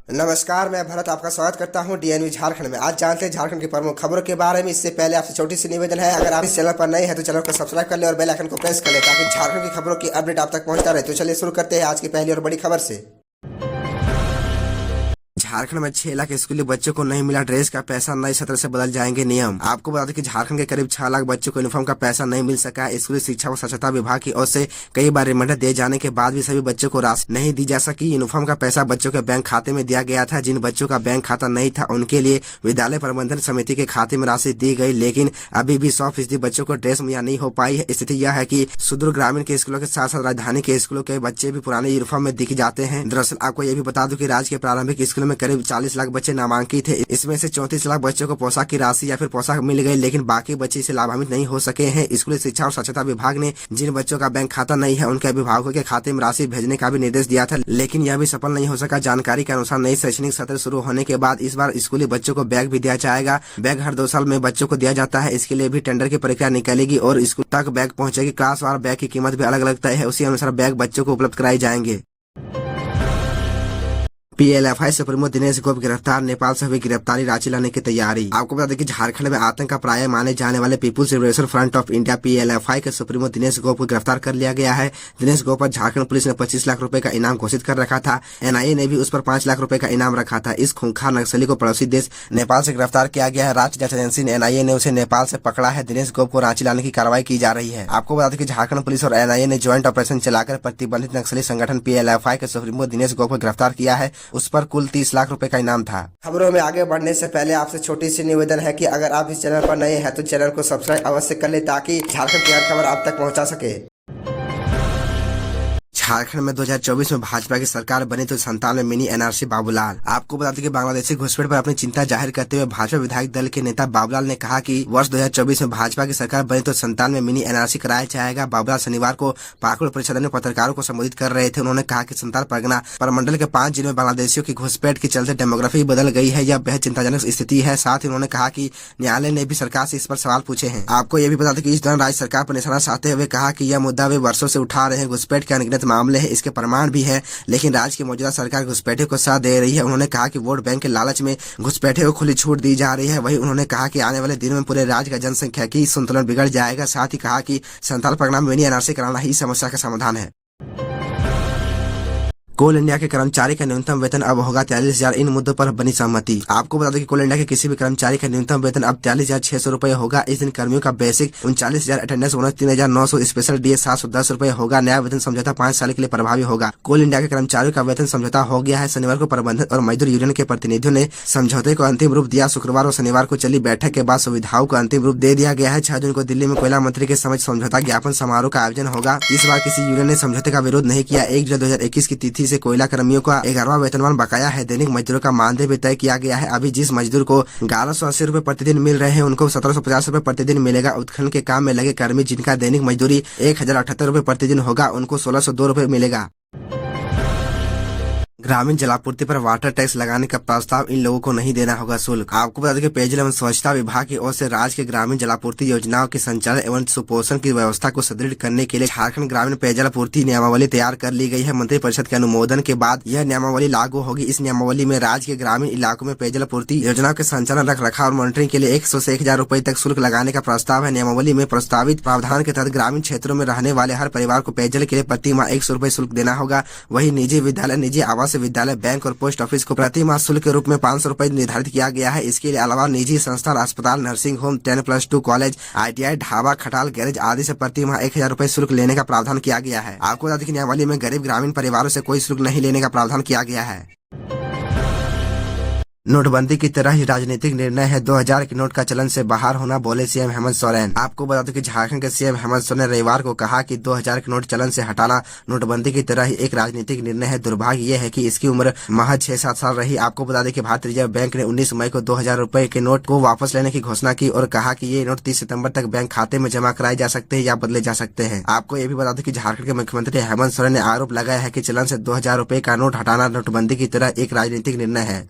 नमस्कार, मैं भरत आपका स्वागत करता हूं डीएनवी झारखंड में। आज जानते हैं झारखंड की प्रमुख खबरों के बारे में। इससे पहले आपसे छोटी सी निवेदन है, अगर आप इस चैनल पर नए हैं तो चैनल को सब्सक्राइब कर ले और बेल आइकन को प्रेस कर ले ताकि झारखंड की खबरों की अपडेट आप तक पहुंचता रहे। तो चलिए शुरू करते हैं आज की पहली और बड़ी खबर से। झारखंड में 6 लाख स्कूली बच्चों को नहीं मिला ड्रेस का पैसा, नए सत्र से बदल जाएंगे नियम। आपको बता दें कि झारखंड के करीब 6 लाख बच्चों को यूनिफॉर्म का पैसा नहीं मिल सका। स्कूली शिक्षा व स्वच्छता विभाग की ओर से कई बार रिमाइंडर दिए जाने के बाद भी सभी बच्चों को राशि नहीं दी जा सकी। यूनिफॉर्म का पैसा बच्चों के बैंक खाते में दिया गया था। जिन बच्चों का बैंक खाता नहीं था उनके लिए विद्यालय प्रबंधन समिति के खाते में राशि दी गई, लेकिन अभी भी 100% बच्चों को ड्रेस मुहैया नहीं हो पाई है। स्थिति यह है कि सुदूर ग्रामीण के स्कूलों के साथ साथ राजधानी के स्कूलों के बच्चे भी पुराने यूनिफॉर्म में दिख जाते हैं। दरअसल आपको ये भी बता दूं कि राज्य के प्रारंभिक स्कूलों में करीब 40 लाख बच्चे नामांकित थे। इसमें से 34 लाख बच्चों को पोशाक की राशि या फिर पोशाक मिल गई, लेकिन बाकी बच्चे इसे लाभान्वित नहीं हो सके हैं। स्कूली शिक्षा और स्वच्छता विभाग ने जिन बच्चों का बैंक खाता नहीं है उनके अभिभावकों के खाते में राशि भेजने का भी निर्देश दिया था, लेकिन यह भी सफल नहीं हो सका। जानकारी के अनुसार नई शैक्षणिक सत्र शुरू होने के बाद इस बार स्कूली बच्चों को बैग भी दिया जाएगा। बैग हर 2 साल में बच्चों को दिया जाता है। इसके लिए भी टेंडर की प्रक्रिया निकलेगी और स्कूल तक बैग पहुंचेगी। क्लासवार बैग की कीमत भी अलग अलग तय है, उसी अनुसार बैग बच्चों को उपलब्ध कराए जाएंगे। पीएलएफआई सुप्रीमो दिनेश गोप गिरफ्तार, नेपाल से हुई गिरफ्तारी रांची लाने की तैयारी। आपको बता दें कि झारखंड में आतंक का प्राय माने जाने वाले peoples liberation front of India PLFI के सुप्रीमो दिनेश गोप को गिरफ्तार कर लिया गया है। दिनेश गोप पर झारखंड पुलिस ने 25 लाख रुपए का इनाम घोषित कर रखा था। एनआईए ने भी उस पर 5 लाख रुपए का इनाम रखा था। इस खूंखार नक्सली को पड़ोसी देश नेपाल से गिरफ्तार किया गया है। राष्ट्रीय जांच एजेंसी एनआईए ने उसे नेपाल से पकड़ा है। दिनेश गोप को रांची लाने की कार्रवाई की जा रही है। आपको बता दें कि झारखंड पुलिस और एनआईए ने ज्वाइंट ऑपरेशन चलाकर प्रतिबंधित नक्सली संगठन पीएलएफआई के सुप्रीमो दिनेश गोप को गिरफ्तार किया है। उस पर कुल 30 लाख रुपए का इनाम था। खबरों में आगे बढ़ने से पहले आपसे छोटी सी निवेदन है कि अगर आप इस चैनल पर नए हैं तो चैनल को सब्सक्राइब अवश्य कर ले ताकि झारखंड की हर खबर आप तक पहुंचा सके। झारखंड में 2024 में भाजपा की सरकार बनी तो 97 में मिनी एनआरसी बाबूलाल। आपको बता दें कि बांग्लादेशी घुसपैठ पर अपनी चिंता जाहिर करते हुए भाजपा विधायक दल के नेता बाबूलाल ने कहा कि वर्ष 2024 में भाजपा की सरकार बनी तो 97 में मिनी एनआरसी कराया जाएगा। बाबूलाल शनिवार को पाकुड़ परिषद में पत्रकारों को संबोधित कर रहे थे। उन्होंने कहा कि संथाल परगना प्रमंडल के 5 जिलों में बांग्लादेशियों की घुसपैठ के चलते डेमोग्राफी बदल गई है। यह बेहद चिंताजनक स्थिति है। साथ ही उन्होंने कहा कि न्यायालय ने भी सरकार से इस पर सवाल पूछे हैं। आपको यह भी बता दें कि इस दौरान राज्य सरकार पर निशाना साधते हुए कहा कि यह मुद्दा वे वर्षों से उठा रहे हैं। घुसपैठ के अनगिनत मामले हैं, इसके प्रमाण भी है, लेकिन राज्य की मौजूदा सरकार घुसपैठियों को साथ दे रही है। उन्होंने कहा कि वोट बैंक के लालच में घुसपैठियों को खुली छूट दी जा रही है। वहीं उन्होंने कहा कि आने वाले दिनों में पूरे राज्य का जनसंख्यिकीय संतुलन बिगड़ जाएगा। साथ ही कहा कि संथाल परगना में मिनी एनआरसी कराना ही समस्या का समाधान है। कोल इंडिया के कर्मचारी का न्यूनतम वेतन अब होगा 43,000। इन मुद्दों पर बनी सहमति। आपको बता दें कि कोल इंडिया के किसी भी कर्मचारी का न्यूनतम वेतन अब 43,600 रुपए होगा। इस दिन कर्मियों का basic 39,000, attendance bonus 3,900, special DA 710 रुपए होगा। नया वेतन समझौता 5 साल के लिए प्रभावी होगा। कोल इंडिया के कर्मचारियों का वेतन समझौता हो गया है। शनिवार को प्रबंधन और मजदूर यूनियन के प्रतिनिधियों ने समझौते को अंतिम रूप दिया। शुक्रवार और शनिवार को चली बैठक के बाद सुविधाओं को अंतिम रूप दे दिया गया है। 6 जून को दिल्ली में कोयला मंत्री के समक्ष समझौता ज्ञापन समारोह का आयोजन होगा। इस बार किसी यूनियन ने समझौते का विरोध नहीं किया। 1 जुलाई 2021 की तिथि से कोयला कर्मियों का 11वां वेतनमान बकाया है। दैनिक मजदूरों का मानदेय भी तय किया गया है। अभी जिस मजदूर को 1180 रुपए प्रतिदिन मिल रहे हैं उनको 1750 रुपए प्रतिदिन मिलेगा। उत्खनन के काम में लगे कर्मी जिनका दैनिक मजदूरी 1078 रुपए प्रतिदिन होगा उनको 1602 रुपए मिलेगा। ग्रामीण जलापूर्ति पर वाटर टैक्स लगाने का प्रस्ताव, इन लोगों को नहीं देना होगा शुल्क। आपको बता दें कि पेयजल एवं स्वच्छता विभाग की ओर से राज्य के ग्रामीण जलापूर्ति योजनाओं के संचालन एवं सुपोषण की व्यवस्था को सुदृढ़ करने के लिए झारखंड ग्रामीण पेयजल आपूर्ति नियमावली तैयार कर ली गई है। मंत्रिपरिषद के अनुमोदन के बाद यह नियमावली लागू होगी। इस नियमावली में राज्य के ग्रामीण इलाकों में पेयजल आपूर्ति योजनाओं के संचालन, रख रखाव और मॉनिटरिंग के लिए 100 से 1,000 रुपए तक शुल्क लगाने का प्रस्ताव है। नियमावली में प्रस्तावित प्रावधान के तहत ग्रामीण क्षेत्रों में रहने वाले हर परिवार को पेयजल के लिए प्रति माह 100 रुपए शुल्क देना होगा। वही निजी विद्यालय, निजी आवासीय विद्यालय, बैंक और पोस्ट ऑफिस को प्रति माह शुल्क के रूप में 500 रुपए निर्धारित किया गया है। इसके अलावा निजी संस्थान, अस्पताल, nursing home, 10+2 college, ITI, dhaba, खटाल, गैरेज आदि से प्रति माह 1,000 रुपए शुल्क लेने का प्रावधान किया गया है। आपको बता दें कि नियमावली में गरीब ग्रामीण परिवारों से कोई शुल्क नहीं लेने का प्रावधान किया गया है। नोटबंदी की तरह ही राजनीतिक निर्णय है। 2000 के नोट का चलन से बाहर होना, बोले सीएम हेमंत सोरेन। आपको बता दें कि झारखंड के सीएम हेमंत सोरेन ने रविवार को कहा कि 2000 के नोट चलन से हटाना नोटबंदी की तरह ही एक राजनीतिक निर्णय है। दुर्भाग्य ये है कि इसकी उम्र महज 6-7 साल रही। आपको बता दें कि भारतीय रिजर्व बैंक ने 19 मई को 2000 रुपए के नोट को वापस लेने की घोषणा की और कहा कि ये नोट 30 सितंबर तक बैंक खाते में जमा कराए जा सकते हैं या बदले जा सकते हैं। आपको ये भी बता दें कि झारखंड के मुख्यमंत्री हेमंत सोरेन ने आरोप लगाया है कि चलन से 2000 रुपए का नोट हटाना नोटबंदी की तरह एक राजनीतिक निर्णय है।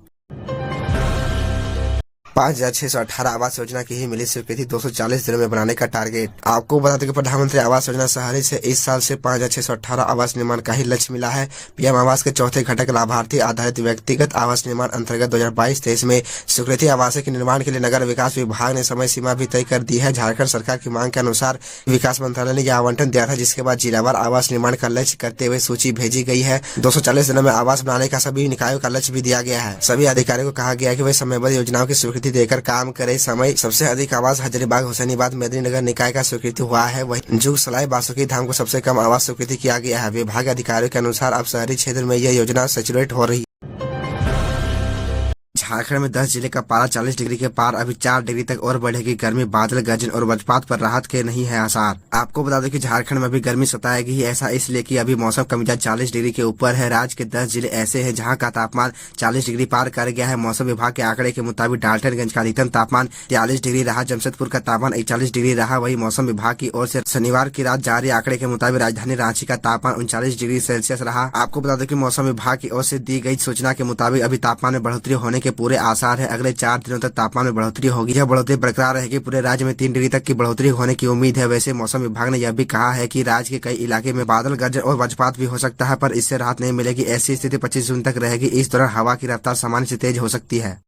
5,618 आवास योजना की ही मिली स्वीकृति, 240 दिनों में बनाने का टारगेट। आपको बता दें कि प्रधानमंत्री आवास योजना शहरी से इस साल से 5,618 आवास निर्माण का ही लक्ष्य मिला है। पीएम आवास के चौथे घटक लाभार्थी आधारित व्यक्तिगत आवास निर्माण अंतर्गत 2022-23 में स्वीकृति आवास के निर्माण के लिए नगर विकास विभाग ने समय सीमा भी तय कर दी है। झारखंड सरकार की मांग के अनुसार विकास मंत्रालय ने यह आवंटन दिया था, जिसके बाद जिलावार आवास निर्माण का लक्ष्य करते हुए सूची भेजी गई है। 240 दिनों में आवास बनाने का सभी निकायों का लक्ष्य भी दिया गया है। सभी अधिकारियों को कहा गया है कि वे समयबद्ध योजनाओं की स्वीकृति देकर काम करे। समय सबसे अधिक आवास हजारीबाग, हुसैनीबाद, मेदिनीनगर निकाय का स्वीकृति हुआ है। वहीं जुग, सलाई, बासुकी धाम को सबसे कम आवास स्वीकृति किया गया है। विभाग अधिकारियों के अनुसार अब शहरी क्षेत्र में यह योजना सैचुरेट हो रही है। झारखंड में 10 जिले का पारा 40 डिग्री के पार, अभी 4 डिग्री तक और बढ़ेगी गर्मी। बादल, गर्जन और वज्रपात पर राहत के नहीं है आसार। आपको बता दें कि झारखंड में अभी गर्मी सताएगी ही, ऐसा इसलिए कि अभी मौसम का मिजाज 40 डिग्री के ऊपर है। राज्य के 10 जिले ऐसे हैं जहां का तापमान 40 डिग्री पार कर गया है। मौसम विभाग के आंकड़े के मुताबिक डाल्टनगंज का अधिकतम तापमान 43 डिग्री रहा, जमशेदपुर का तापमान 41 डिग्री रहा। वही मौसम विभाग की ओर से शनिवार की रात जारी आंकड़े के मुताबिक राजधानी रांची का तापमान 39 डिग्री सेल्सियस रहा। आपको बता दें कि मौसम विभाग की ओर से दी गई सूचना के मुताबिक अभी तापमान में बढ़ोतरी होने के पूरे आसार है। अगले 4 दिनों तक तापमान में बढ़ोतरी होगी। यह बढ़ोतरी बरकरार रहेगी। पूरे राज्य में 3 डिग्री तक की बढ़ोतरी होने की उम्मीद है। वैसे मौसम विभाग ने यह भी कहा है कि राज्य के कई इलाके में बादल, गर्जन और वज्रपात भी हो सकता है, पर इससे राहत नहीं मिलेगी। ऐसी स्थिति 25 जून तक रहेगी। इस दौरान हवा की रफ्तार सामान्य से तेज हो सकती है।